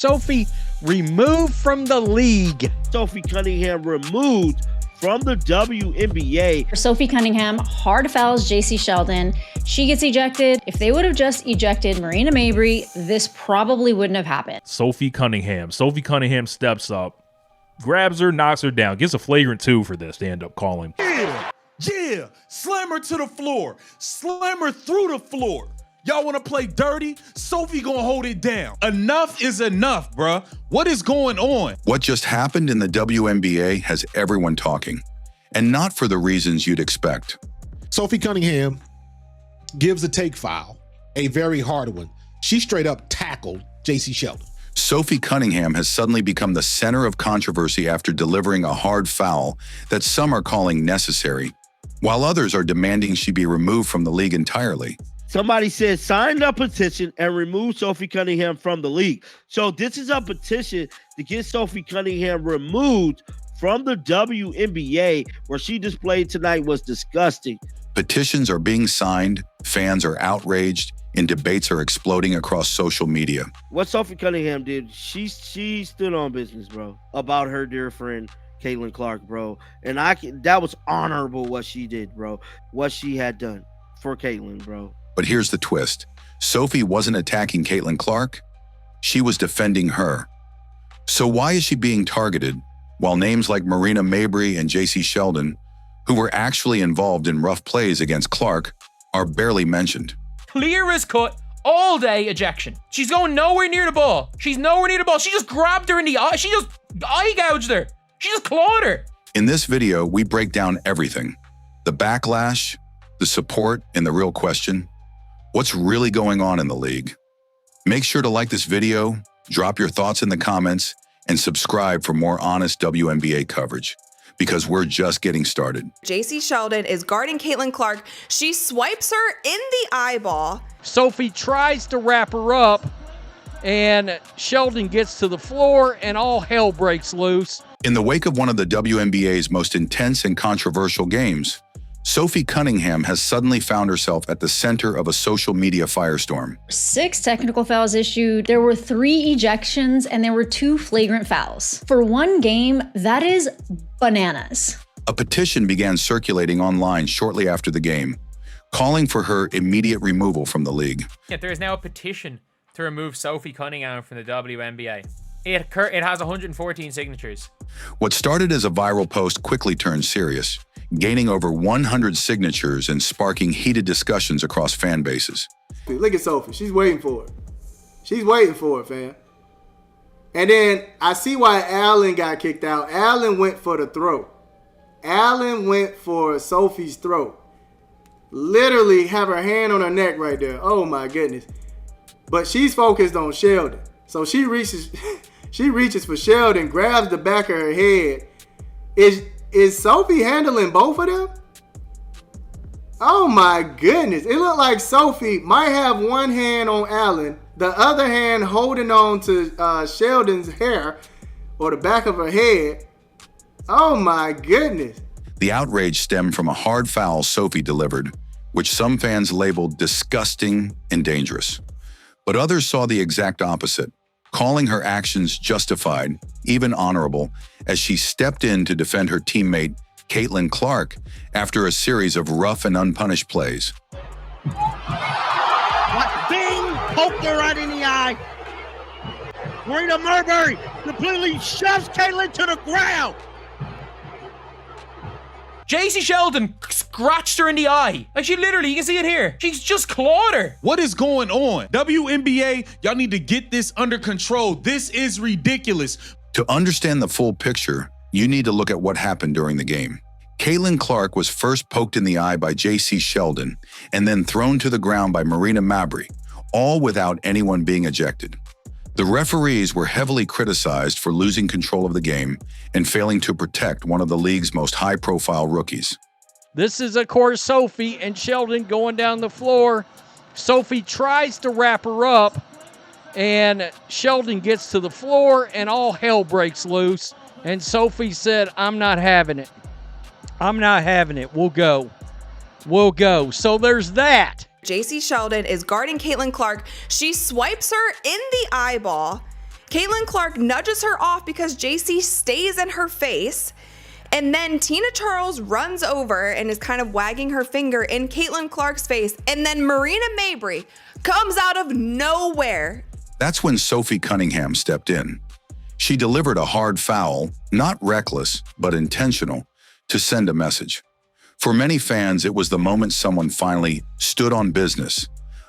Sophie removed from the league. Sophie Cunningham removed from the WNBA. Sophie Cunningham hard fouls JC Sheldon. She gets ejected. If they would have just ejected Marina Mabrey, this probably wouldn't have happened. Sophie Cunningham steps up, grabs her, knocks her down, gets a flagrant 2 for this. They end up calling. Yeah, slam her to the floor. Slam her through the floor. Y'all want to play dirty? Sophie gonna hold it down. Enough is enough, bruh. What is going on? What just happened in the WNBA has everyone talking, and not for the reasons you'd expect. Sophie Cunningham gives a take foul, a very hard one. She straight up tackled JC Sheldon. Sophie Cunningham has suddenly become the center of controversy after delivering a hard foul that some are calling necessary, while others are demanding she be removed from the league entirely. Somebody said sign a petition and remove Sophie Cunningham from the league. So this is a petition to get Sophie Cunningham removed from the WNBA. Where she displayed tonight was disgusting. Petitions are being signed, fans are outraged, and debates are exploding across social media. What Sophie Cunningham did, she stood on business, bro, about her dear friend Caitlin Clark, bro. And that was honorable what she did, bro. What she had done for Caitlin, bro. But here's the twist. Sophie wasn't attacking Caitlin Clark. She was defending her. So why is she being targeted while names like Marina Mabrey and JC Sheldon, who were actually involved in rough plays against Clark, are barely mentioned? Clear as cut, all day ejection. She's going nowhere near the ball. She's nowhere near the ball. She just grabbed her in the eye. She just eye gouged her. She just clawed her. In this video, we break down everything. The backlash, the support, and the real question. What's really going on in the league? Make sure to like this video, drop your thoughts in the comments, and subscribe for more honest WNBA coverage, because we're just getting started. JC Sheldon is guarding Caitlin Clark. She swipes her in the eyeball. Sophie tries to wrap her up, and Sheldon gets to the floor, and all hell breaks loose. In the wake of one of the WNBA's most intense and controversial games, Sophie Cunningham has suddenly found herself at the center of a social media firestorm. 6 technical fouls issued. There were 3 ejections and there were 2 flagrant fouls. For one game, that is bananas. A petition began circulating online shortly after the game, calling for her immediate removal from the league. There is now a petition to remove Sophie Cunningham from the WNBA. It has 114 signatures. What started as a viral post quickly turned serious, gaining over 100 signatures and sparking heated discussions across fan bases. Look at Sophie. She's waiting for it. She's waiting for it, fam. And then I see why Allen got kicked out. Allen went for the throat. Allen went for Sophie's throat. Literally have her hand on her neck right there. Oh my goodness. But she's focused on Sheldon. So she reaches for Sheldon, grabs the back of her head. Is Sophie handling both of them? Oh my goodness. It looked like Sophie might have one hand on Allen, the other hand holding on to Sheldon's hair or the back of her head. Oh my goodness. The outrage stemmed from a hard foul Sophie delivered, which some fans labeled disgusting and dangerous. But others saw the exact opposite, calling her actions justified, even honorable, as she stepped in to defend her teammate, Caitlin Clark, after a series of rough and unpunished plays. What? Bing! Poked her right in the eye. Marina Mabrey completely shoves Caitlin to the ground. JC Sheldon scratched her in the eye. Like, she literally, you can see it here. She's just clawed her. What is going on? WNBA, y'all need to get this under control. This is ridiculous. To understand the full picture, you need to look at what happened during the game. Caitlin Clark was first poked in the eye by JC Sheldon and then thrown to the ground by Marina Mabrey, all without anyone being ejected. The referees were heavily criticized for losing control of the game and failing to protect one of the league's most high-profile rookies. This is, of course, Sophie and Sheldon going down the floor. Sophie tries to wrap her up, and Sheldon gets to the floor, and all hell breaks loose. And Sophie said, I'm not having it. I'm not having it. We'll go. We'll go. So there's that. JC Sheldon is guarding Caitlin Clark. She swipes her in the eyeball. Caitlin Clark nudges her off because JC stays in her face. And then Tina Charles runs over and is kind of wagging her finger in Caitlin Clark's face. And then Marina Mabrey comes out of nowhere. That's when Sophie Cunningham stepped in. She delivered a hard foul, not reckless, but intentional, to send a message. For many fans, it was the moment someone finally stood on business,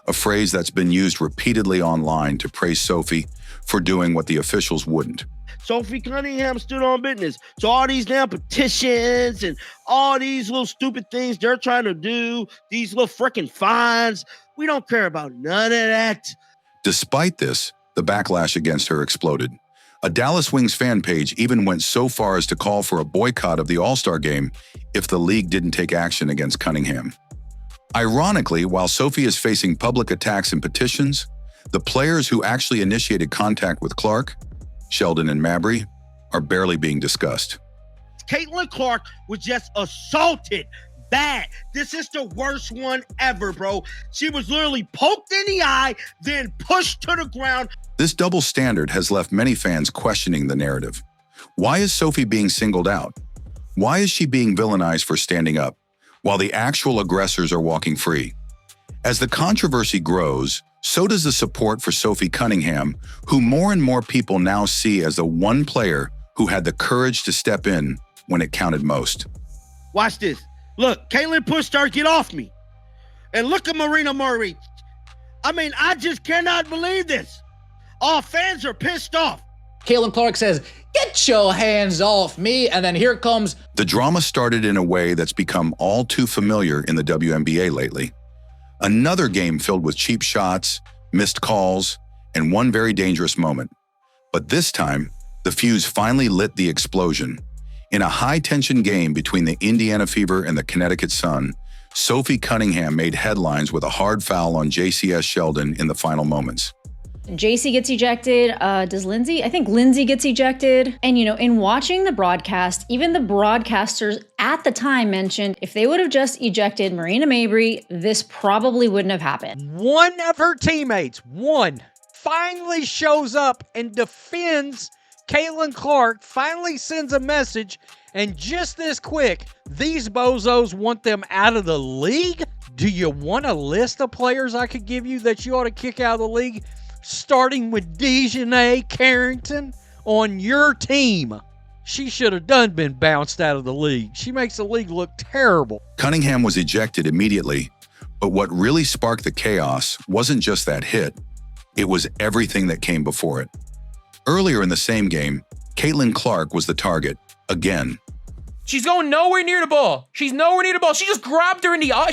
a phrase that's been used repeatedly online to praise Sophie for doing what the officials wouldn't. Sophie Cunningham stood on business. So all these damn petitions and all these little stupid things they're trying to do, these little freaking fines, we don't care about none of that. Despite this, the backlash against her exploded. A Dallas Wings fan page even went so far as to call for a boycott of the All-Star game if the league didn't take action against Cunningham. Ironically, while Sophie is facing public attacks and petitions, the players who actually initiated contact with Clark, Sheldon and Mabrey, are barely being discussed. Caitlin Clark was just assaulted bad. This is the worst one ever, bro. She was literally poked in the eye, then pushed to the ground. This double standard has left many fans questioning the narrative. Why is Sophie being singled out? Why is she being villainized for standing up, while the actual aggressors are walking free? As the controversy grows, so does the support for Sophie Cunningham, who more and more people now see as the one player who had the courage to step in when it counted most. Watch this. Look, Caitlin pushed her, get off me. And look at Marina Mabrey. I mean, I just cannot believe this. All fans are pissed off. Caitlin Clark says, "Get your hands off me," and then here comes... The drama started in a way that's become all too familiar in the WNBA lately. Another game filled with cheap shots, missed calls, and one very dangerous moment. But this time, the fuse finally lit the explosion. In a high-tension game between the Indiana Fever and the Connecticut Sun, Sophie Cunningham made headlines with a hard foul on JCS Sheldon in the final moments. JC gets ejected. Does Lindsay? I think Lindsay gets ejected. And, you know, in watching the broadcast, even the broadcasters at the time mentioned if they would have just ejected Marina Mabrey, this probably wouldn't have happened. One of her teammates, finally shows up and defends Caitlin Clark, finally sends a message, and just this quick, these bozos want them out of the league? Do you want a list of players I could give you that you ought to kick out of the league? Starting with Dejanay Carrington on your team. She should have been bounced out of the league. She makes the league look terrible. Cunningham was ejected immediately, but what really sparked the chaos wasn't just that hit. It was everything that came before it. Earlier in the same game, Caitlin Clark was the target, again. She's going nowhere near the ball. She's nowhere near the ball. She just grabbed her in the eye.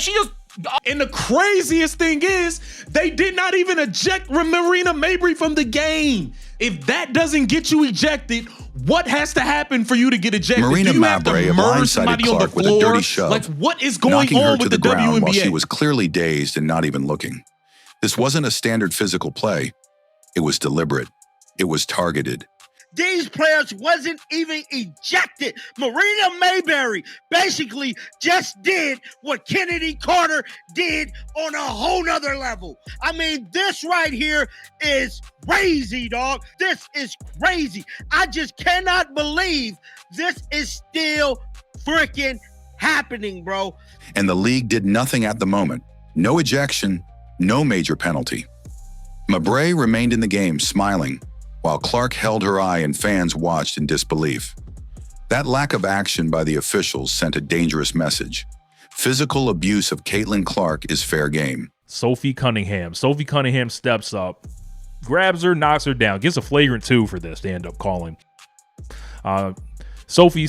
And the craziest thing is, they did not even eject Marina Mabrey from the game. If that doesn't get you ejected, what has to happen for you to get ejected? Marina Do you have to Mabrey murder somebody blindsided on the Clark with a floor? dirty shove, Like, what is going knocking her on to with the the ground while she WNBA? was clearly dazed and not even looking. This wasn't a standard physical play. It was deliberate. It was targeted. These players wasn't even ejected. Marina Mabrey basically just did what Kennedy Carter did on a whole nother level. I mean, this right here is crazy, dog. This is crazy. I just cannot believe this is still freaking happening, bro. And the league did nothing at the moment. No ejection, no major penalty. Mabrey remained in the game, smiling, while Clark held her eye and fans watched in disbelief. That lack of action by the officials sent a dangerous message. Physical abuse of Caitlin Clark is fair game. Sophie Cunningham steps up, grabs her, knocks her down, gets a flagrant 2 for this, they end up calling. Sophie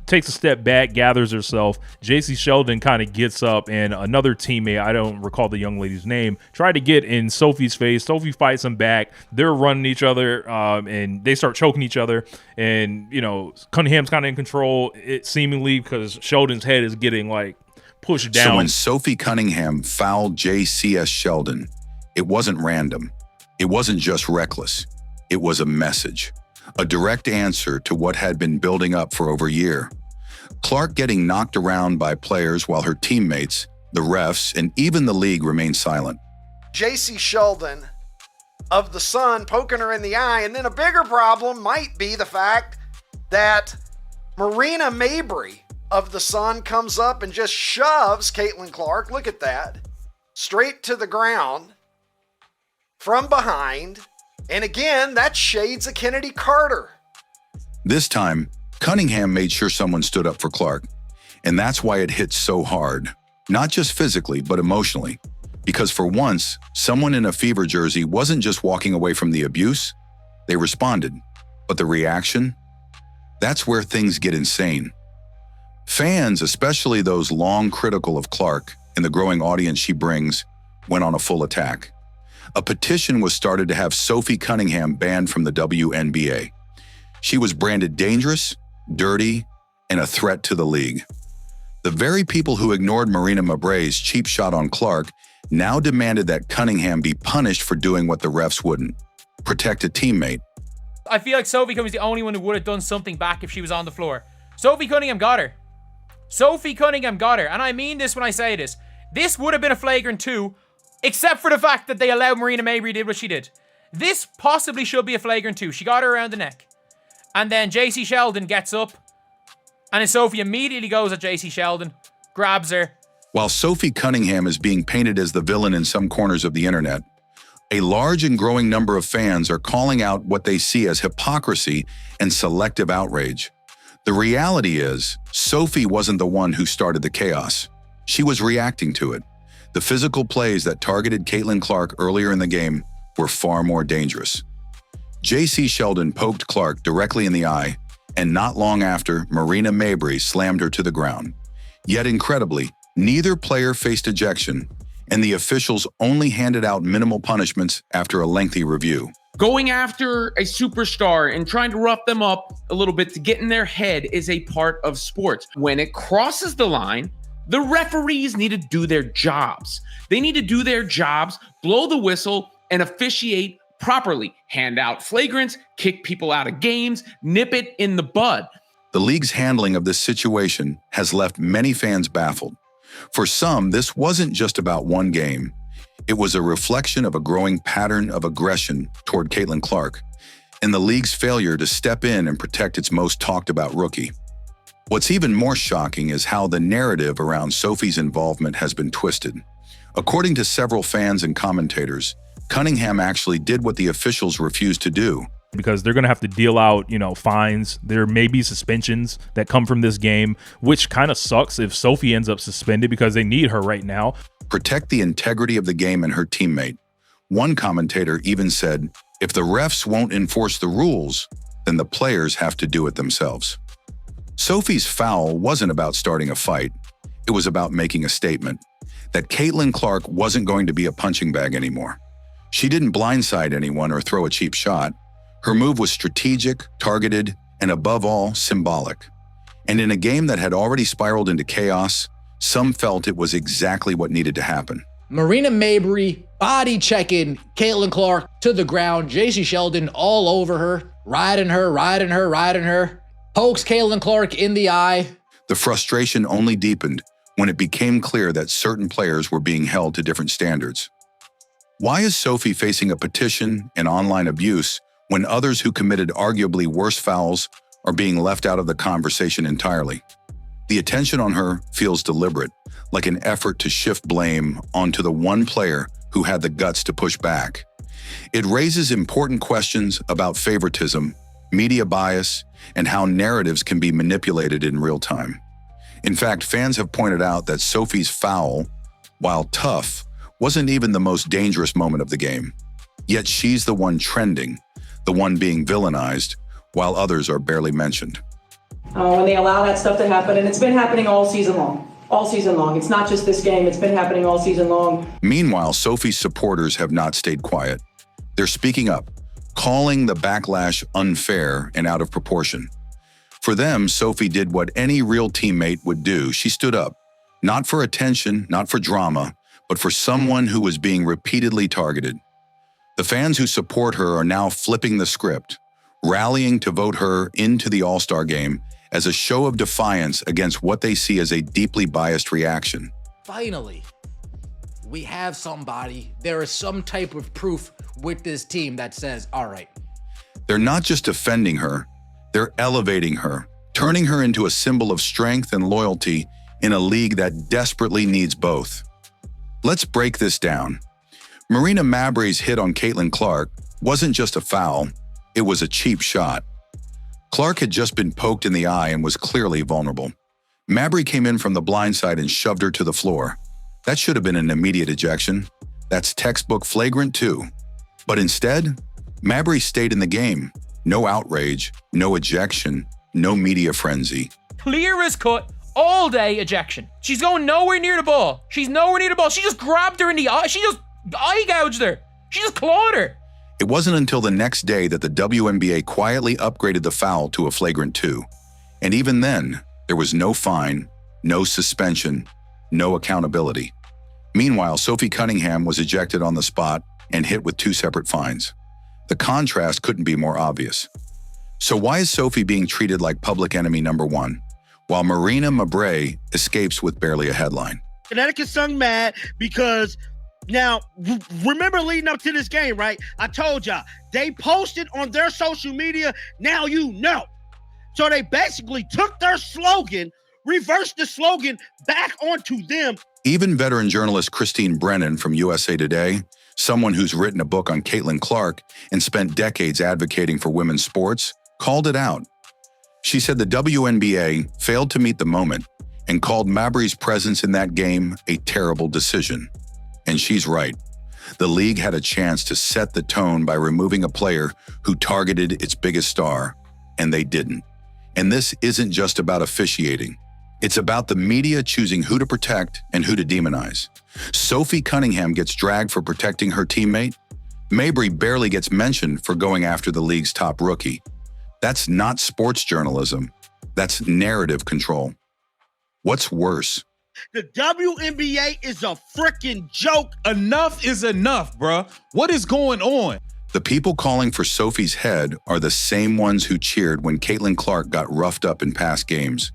takes a step back, gathers herself. JC Sheldon kind of gets up, and another teammate, I don't recall the young lady's name, tried to get in Sophie's face. Sophie fights him back. They're running each other, and they start choking each other. And, you know, Cunningham's kind of in control, seemingly, because Sheldon's head is getting, like, pushed down. So when Sophie Cunningham fouled JCS Sheldon, it wasn't random. It wasn't just reckless. It was a message. A direct answer to what had been building up for over a year. Clark getting knocked around by players while her teammates, the refs, and even the league remained silent. JC Sheldon of the Sun poking her in the eye. And then a bigger problem might be the fact that Marina Mabrey of the Sun comes up and just shoves Caitlin Clark, look at that, straight to the ground from behind. And again, that's shades of Kennedy Carter. This time, Cunningham made sure someone stood up for Clark. And that's why it hit so hard. Not just physically, but emotionally. Because for once, someone in a Fever jersey wasn't just walking away from the abuse, they responded. But the reaction? That's where things get insane. Fans, especially those long critical of Clark and the growing audience she brings, went on a full attack. A petition was started to have Sophie Cunningham banned from the WNBA. She was branded dangerous, dirty, and a threat to the league. The very people who ignored Marina Mabrey's cheap shot on Clark now demanded that Cunningham be punished for doing what the refs wouldn't: protect a teammate. I feel like Sophie Cunningham was the only one who would have done something back if she was on the floor. Sophie Cunningham got her. Sophie Cunningham got her. And I mean this when I say this. This would have been a flagrant 2, except for the fact that they allowed Marina Mabrey did what she did. This possibly should be a flagrant 2. She got her around the neck. And then JC Sheldon gets up. And then Sophie immediately goes at JC Sheldon, grabs her. While Sophie Cunningham is being painted as the villain in some corners of the internet, a large and growing number of fans are calling out what they see as hypocrisy and selective outrage. The reality is, Sophie wasn't the one who started the chaos. She was reacting to it. The physical plays that targeted Caitlin Clark earlier in the game were far more dangerous. JC Sheldon poked Clark directly in the eye, and not long after, Marina Mabrey slammed her to the ground. Yet incredibly, neither player faced ejection, and the officials only handed out minimal punishments after a lengthy review. Going after a superstar and trying to rough them up a little bit to get in their head is a part of sports. When it crosses the line, the referees need to do their jobs. They need to do their jobs, blow the whistle, and officiate properly. Hand out flagrants, kick people out of games, nip it in the bud. The league's handling of this situation has left many fans baffled. For some, this wasn't just about one game. It was a reflection of a growing pattern of aggression toward Caitlin Clark and the league's failure to step in and protect its most talked about rookie. What's even more shocking is how the narrative around Sophie's involvement has been twisted. According to several fans and commentators, Cunningham actually did what the officials refused to do. Because they're going to have to deal out, fines. There may be suspensions that come from this game, which kind of sucks if Sophie ends up suspended because they need her right now. Protect the integrity of the game and her teammate. One commentator even said, if the refs won't enforce the rules, then the players have to do it themselves. Sophie's foul wasn't about starting a fight. It was about making a statement that Caitlin Clark wasn't going to be a punching bag anymore. She didn't blindside anyone or throw a cheap shot. Her move was strategic, targeted, and above all, symbolic. And in a game that had already spiraled into chaos, some felt it was exactly what needed to happen. Marina Mabrey body checking Caitlin Clark to the ground. JC Sheldon all over her, riding her. Pokes Caitlin Clark in the eye. The frustration only deepened when it became clear that certain players were being held to different standards. Why is Sophie facing a petition and online abuse when others who committed arguably worse fouls are being left out of the conversation entirely? The attention on her feels deliberate, like an effort to shift blame onto the one player who had the guts to push back. It raises important questions about favoritism, media bias, and how narratives can be manipulated in real time. In fact, fans have pointed out that Sophie's foul, while tough, wasn't even the most dangerous moment of the game. Yet she's the one trending, the one being villainized, while others are barely mentioned. When they allow that stuff to happen, and it's been happening all season long. All season long. It's not just this game, it's been happening all season long. Meanwhile, Sophie's supporters have not stayed quiet. They're speaking up, calling the backlash unfair and out of proportion. For them, Sophie did what any real teammate would do. She stood up, not for attention, not for drama, but for someone who was being repeatedly targeted. The fans who support her are now flipping the script, rallying to vote her into the All-Star game as a show of defiance against what they see as a deeply biased reaction. Finally, we have somebody. There is some type of proof with this team that says, all right. They're not just defending her, they're elevating her, turning her into a symbol of strength and loyalty in a league that desperately needs both. Let's break this down. Marina Mabrey's hit on Caitlin Clark wasn't just a foul, it was a cheap shot. Clark had just been poked in the eye and was clearly vulnerable. Mabrey came in from the blind side and shoved her to the floor. That should have been an immediate ejection. That's textbook flagrant too. But instead, Mabrey stayed in the game. No outrage, no ejection, no media frenzy. Clear as cut, all day ejection. She's going nowhere near the ball. She's nowhere near the ball. She just grabbed her in the eye. She just eye gouged her. She just clawed her. It wasn't until the next day that the WNBA quietly upgraded the foul to a flagrant 2. And even then, there was no fine, no suspension, no accountability. Meanwhile, Sophie Cunningham was ejected on the spot and hit with 2 separate fines. The contrast couldn't be more obvious. So why is Sophie being treated like public enemy number 1, while Marina Mabrey escapes with barely a headline? Connecticut Sun mad because now, remember leading up to this game, right? I told y'all, they posted on their social media, now you know. So they basically took their slogan, reversed the slogan back onto them. Even veteran journalist Christine Brennan from USA Today, someone who's written a book on Caitlin Clark and spent decades advocating for women's sports, called it out. She said the WNBA failed to meet the moment and called Mabrey's presence in that game a terrible decision. And she's right. The league had a chance to set the tone by removing a player who targeted its biggest star, and they didn't. And this isn't just about officiating. It's about the media choosing who to protect and who to demonize. Sophie Cunningham gets dragged for protecting her teammate. Mabrey barely gets mentioned for going after the league's top rookie. That's not sports journalism. That's narrative control. What's worse? The WNBA is a freaking joke. Enough is enough, bruh. What is going on? The people calling for Sophie's head are the same ones who cheered when Caitlin Clark got roughed up in past games.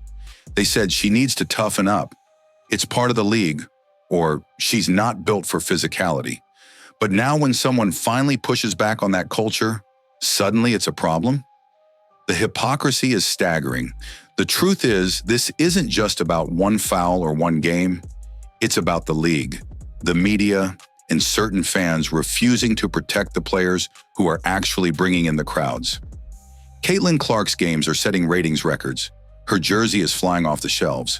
They said she needs to toughen up. It's part of the league, or she's not built for physicality. But now when someone finally pushes back on that culture, suddenly it's a problem? The hypocrisy is staggering. The truth is, this isn't just about one foul or one game. It's about the league, the media, and certain fans refusing to protect the players who are actually bringing in the crowds. Caitlin Clark's games are setting ratings records. Her jersey is flying off the shelves.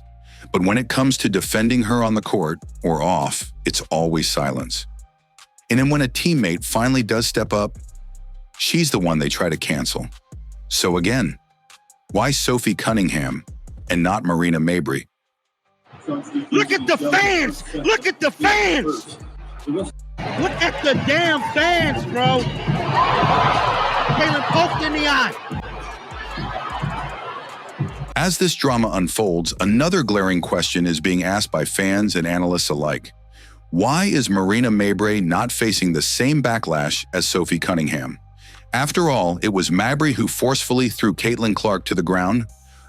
But when it comes to defending her on the court or off, it's always silence. And then when a teammate finally does step up, she's the one they try to cancel. So again, why Sophie Cunningham and not Marina Mabrey? Look at the fans! Look at the fans! Look at the damn fans, bro! Caitlin poked in the eye. As this drama unfolds, another glaring question is being asked by fans and analysts alike. Why is Marina Mabrey not facing the same backlash as Sophie Cunningham? After all, it was Mabrey who forcefully threw Caitlin Clark to the ground,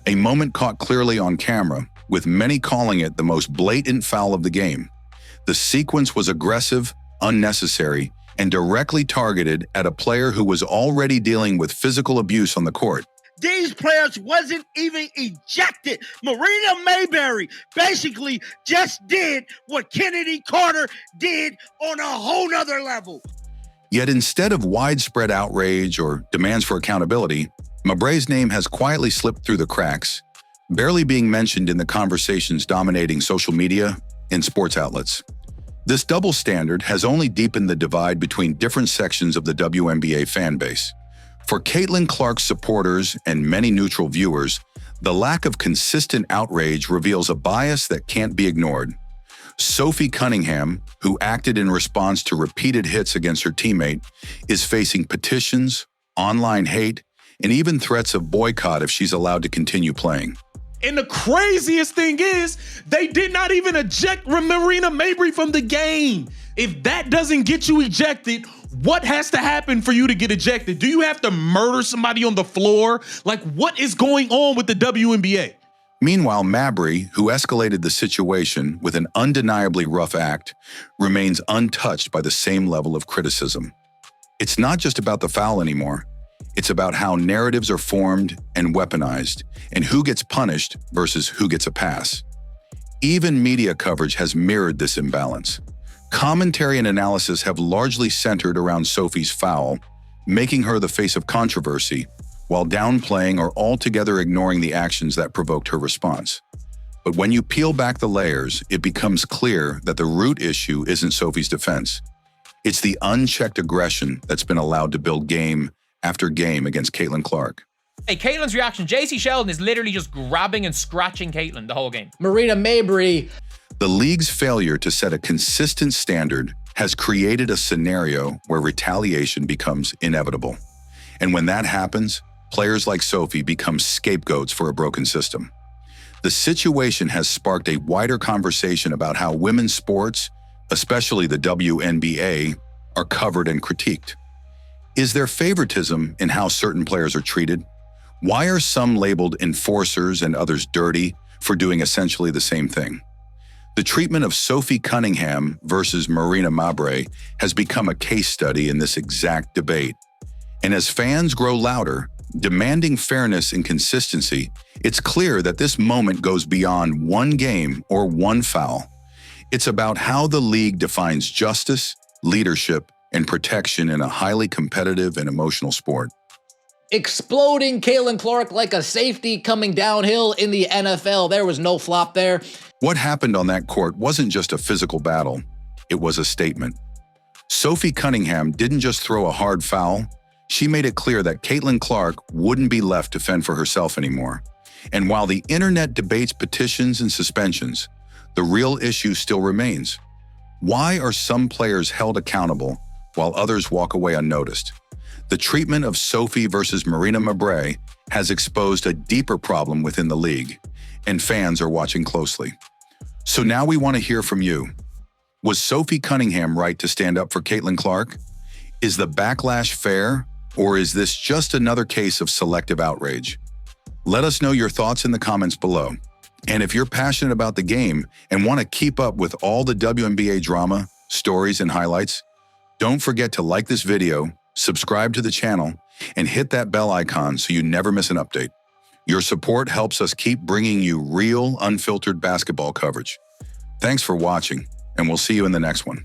a moment caught clearly on camera, with many calling it the most blatant foul of the game. The sequence was aggressive, unnecessary, and directly targeted at a player who was already dealing with physical abuse on the court. These players wasn't even ejected. Marina Mabrey basically just did what Kennedy Carter did on a whole nother level. Yet instead of widespread outrage or demands for accountability, Mabrey's name has quietly slipped through the cracks, barely being mentioned in the conversations dominating social media and sports outlets. This double standard has only deepened the divide between different sections of the WNBA fan base. For Caitlin Clark's supporters and many neutral viewers, the lack of consistent outrage reveals a bias that can't be ignored. Sophie Cunningham, who acted in response to repeated hits against her teammate, is facing petitions, online hate, and even threats of boycott if she's allowed to continue playing. And the craziest thing is, they did not even eject Marina Mabrey from the game. If that doesn't get you ejected, what has to happen for you to get ejected? Do you have to murder somebody on the floor? Like, what is going on with the WNBA? Meanwhile, Mabrey, who escalated the situation with an undeniably rough act, remains untouched by the same level of criticism. It's not just about the foul anymore. It's about how narratives are formed and weaponized, and who gets punished versus who gets a pass. Even media coverage has mirrored this imbalance. Commentary and analysis have largely centered around Sophie's foul, making her the face of controversy, while downplaying or altogether ignoring the actions that provoked her response. But when you peel back the layers, it becomes clear that the root issue isn't Sophie's defense. It's the unchecked aggression that's been allowed to build game after game against Caitlin Clark. Hey, Caitlin's reaction, J.C. Sheldon is literally just grabbing and scratching Caitlin the whole game. Marina Mabrey. The league's failure to set a consistent standard has created a scenario where retaliation becomes inevitable. And when that happens, players like Sophie become scapegoats for a broken system. The situation has sparked a wider conversation about how women's sports, especially the WNBA, are covered and critiqued. Is there favoritism in how certain players are treated? Why are some labeled enforcers and others dirty for doing essentially the same thing? The treatment of Sophie Cunningham versus Marina Mabrey has become a case study in this exact debate. And as fans grow louder, demanding fairness and consistency, it's clear that this moment goes beyond one game or one foul. It's about how the league defines justice, leadership, and protection in a highly competitive and emotional sport. Exploding Caitlin Clark like a safety coming downhill in the NFL. There was no flop there. What happened on that court wasn't just a physical battle, it was a statement. Sophie Cunningham didn't just throw a hard foul, she made it clear that Caitlin Clark wouldn't be left to fend for herself anymore. And while the internet debates petitions and suspensions, the real issue still remains. Why are some players held accountable while others walk away unnoticed? The treatment of Sophie versus Marina Mabrey has exposed a deeper problem within the league, and fans are watching closely. So now we want to hear from you. Was Sophie Cunningham right to stand up for Caitlin Clark? Is the backlash fair, or is this just another case of selective outrage? Let us know your thoughts in the comments below. And if you're passionate about the game and want to keep up with all the WNBA drama, stories, and highlights, don't forget to like this video, subscribe to the channel, and hit that bell icon so you never miss an update. Your support helps us keep bringing you real, unfiltered basketball coverage. Thanks for watching, and we'll see you in the next one.